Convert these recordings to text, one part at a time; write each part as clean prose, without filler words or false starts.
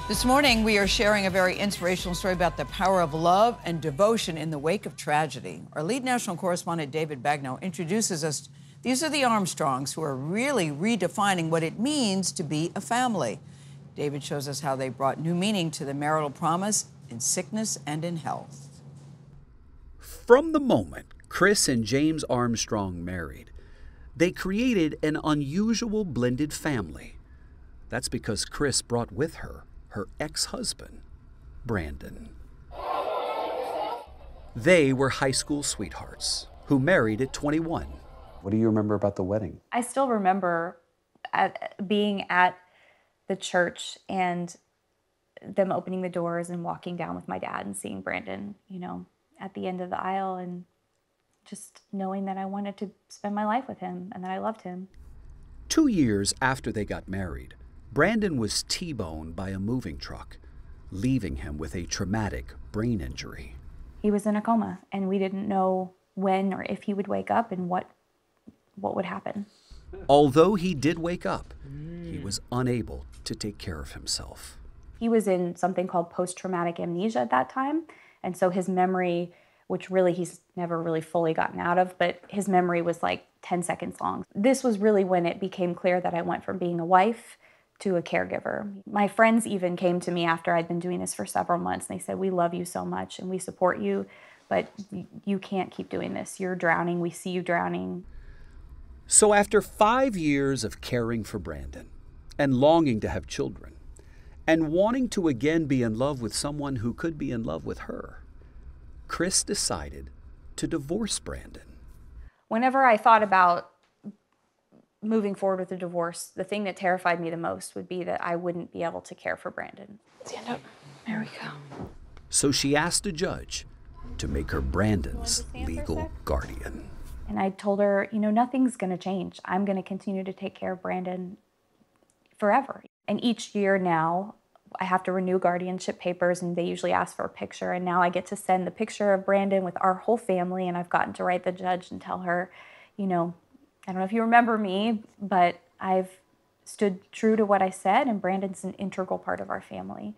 This morning, we are sharing a very inspirational story about the power of love and devotion in the wake of tragedy. Our lead national correspondent, David Begnaud, introduces us. These are the Armstrongs, who are really redefining what it means to be a family. David shows us how they brought new meaning to the marital promise in sickness and in health. From the moment Chris and James Armstrong married, they created an unusual blended family. That's because Chris brought with her ex-husband, Brandon. They were high school sweethearts who married at 21. What do you remember about the wedding? I still remember being at the church and them opening the doors and walking down with my dad and seeing Brandon, at the end of the aisle, and just knowing that I wanted to spend my life with him and that I loved him. 2 years after they got married, Brandon was T-boned by a moving truck, leaving him with a traumatic brain injury. He was in a coma, and we didn't know when or if he would wake up and what would happen. Although he did wake up, he was unable to take care of himself. He was in something called post-traumatic amnesia at that time, and so his memory, which really he's never really fully gotten out of, but his memory was like 10 seconds long. This was really when it became clear that I went from being a wife to a caregiver. My friends even came to me after I'd been doing this for several months, and they said, "We love you so much and we support you, but you can't keep doing this. You're drowning. We see you drowning." So after 5 years of caring for Brandon and longing to have children and wanting to again be in love with someone who could be in love with her, Chris decided to divorce Brandon. Whenever I thought about moving forward with a divorce, the thing that terrified me the most would be that I wouldn't be able to care for Brandon. Stand up. There we go. So she asked a judge to make her Brandon's legal guardian. And I told her, nothing's going to change. I'm going to continue to take care of Brandon forever. And each year now, I have to renew guardianship papers, and they usually ask for a picture. And now I get to send the picture of Brandon with our whole family, and I've gotten to write the judge and tell her, I don't know if you remember me, but I've stood true to what I said, and Brandon's an integral part of our family.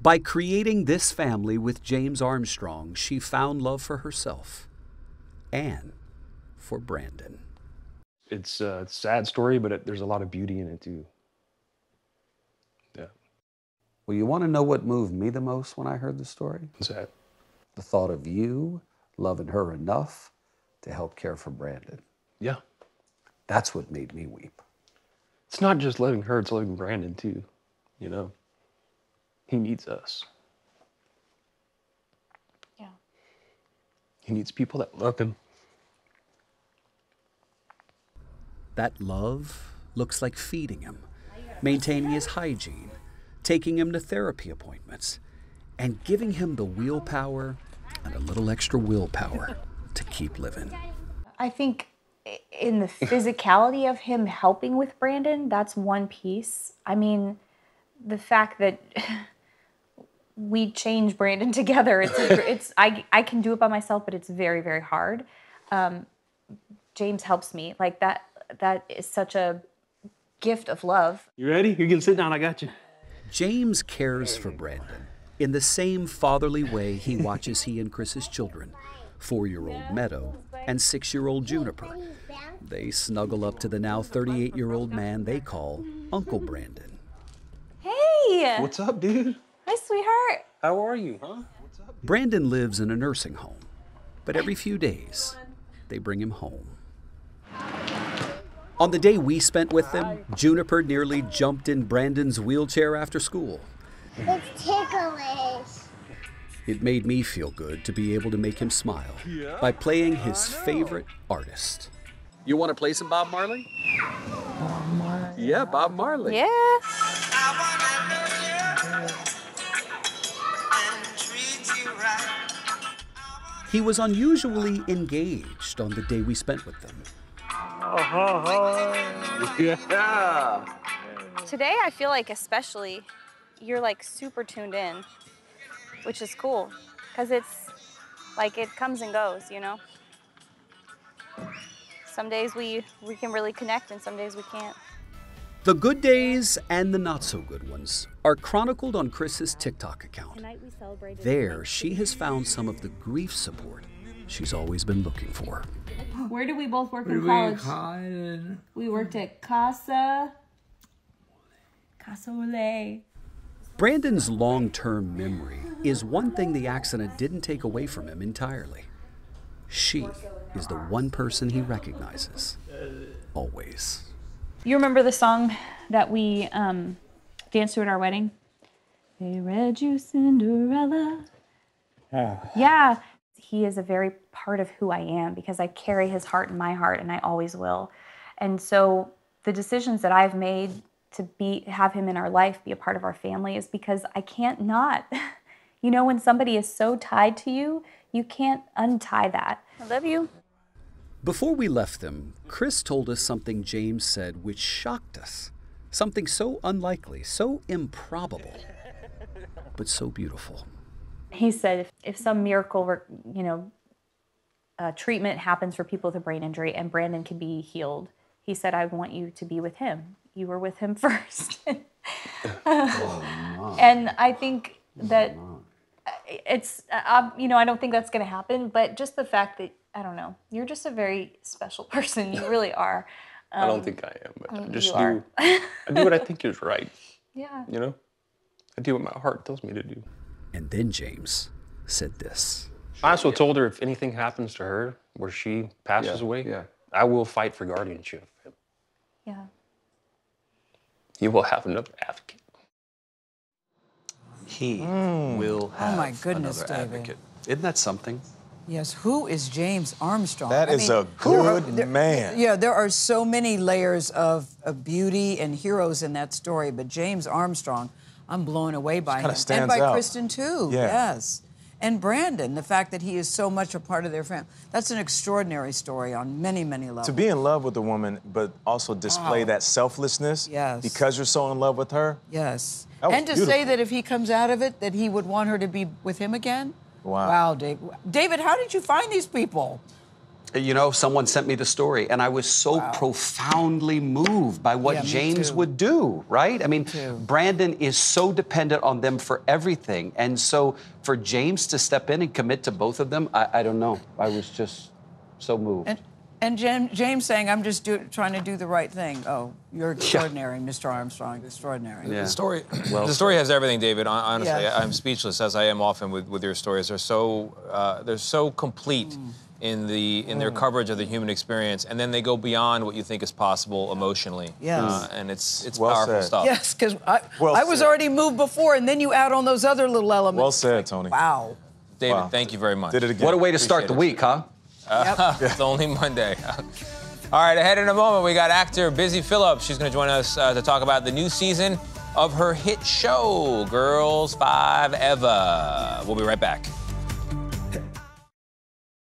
By creating this family with James Armstrong, she found love for herself and for Brandon. It's a sad story, but there's a lot of beauty in it too. Yeah. Well, you want to know what moved me the most when I heard the story? What's that? The thought of you loving her enough to help care for Brandon. Yeah. That's what made me weep. It's not just loving her, it's loving Brandon too, He needs us. Yeah. He needs people that love him. That love looks like feeding him, maintaining his hygiene, taking him to therapy appointments, and giving him the willpower and a little extra willpower to keep living. I think in the physicality of him helping with Brandon, that's one piece. I mean, the fact that we change Brandon together, I can do it by myself, but it's very, very hard. James helps me. Like that is such a gift of love. You ready? You can sit down, I got you. James cares for Brandon in the same fatherly way he watches he and Chris's children, 4-year-old Meadow and 6-year-old Juniper. They snuggle up to the now 38-year-old man they call Uncle Brandon. Hey! What's up, dude? Hi, sweetheart. How are you, huh? What's up? Brandon lives in a nursing home, but every few days, they bring him home. On the day we spent with them, Juniper nearly jumped in Brandon's wheelchair after school. It's ticklish. It made me feel good to be able to make him smile by playing his favorite artist. You want to play some Bob Marley? Bob Marley. Yeah, Bob Marley. Yeah. He was unusually engaged on the day we spent with them. Yeah. Today, I feel like especially, you're like super tuned in, which is cool, because it's like it comes and goes, Some days we can really connect, and some days we can't. The good days and the not so good ones are chronicled on Chris's TikTok account. There, she has found some of the grief support she's always been looking for. Where did we both work in college? We worked at Casa Ole. Brandon's long-term memory is one thing the accident didn't take away from him entirely. She is the one person he recognizes, always. You remember the song that we danced to at our wedding? They read you Cinderella. Yeah. He is a very part of who I am because I carry his heart in my heart and I always will. And so the decisions that I've made to have him in our life, be a part of our family, is because I can't not. You know, when somebody is so tied to you, you can't untie that. I love you. Before we left them, Chris told us something James said which shocked us. Something so unlikely, so improbable, but so beautiful. He said if some miracle, treatment happens for people with a brain injury and Brandon can be healed, he said, I want you to be with him. You were with him first. And I think that it's, I don't think that's going to happen, but just the fact that, I don't know, you're just a very special person. You really are. I don't think I am, but I just do. I do what I think is right. Yeah. You know? I do what my heart tells me to do. And then James said this. I also told her if anything happens to her where she passes away, I will fight for guardianship of him. Yeah. He will have another advocate. He will have my goodness, another David. advocate. Isn't that something? Yes, who is James Armstrong? That is a good man. Yeah, there are so many layers of beauty and heroes in that story, but James Armstrong, I'm blown away by him. And by out. Kristen, too, yes. And Brandon, the fact that he is so much a part of their family. That's an extraordinary story on many, many levels. To be in love with a woman, but also display that selflessness because you're so in love with her. Yes. And to say that if he comes out of it, that he would want her to be with him again? Wow. Wow, Dave. David, how did you find these people? You know, someone sent me the story, and I was so profoundly moved by what James would do, right? I mean, Brandon is so dependent on them for everything. And so for James to step in and commit to both of them, I don't know. I was just so moved. And James saying, I'm just trying to do the right thing. Oh, you're extraordinary, Mr. Armstrong, extraordinary. Yeah. The story has everything, David. Honestly, I'm speechless, as I am often with your stories. They're so complete in their coverage of the human experience, and then they go beyond what you think is possible emotionally. Yes. And it's Well powerful said. stuff. Yes, because I was already moved before, and then you add on those other little elements. Well said, Tony. Wow. David, thank you very much. Did it again. What a way to start the week, huh? It's only Monday. All right, ahead in a moment, we got actor Busy Phillips. She's going to join us to talk about the new season of her hit show, Girls 5 Eva. We'll be right back.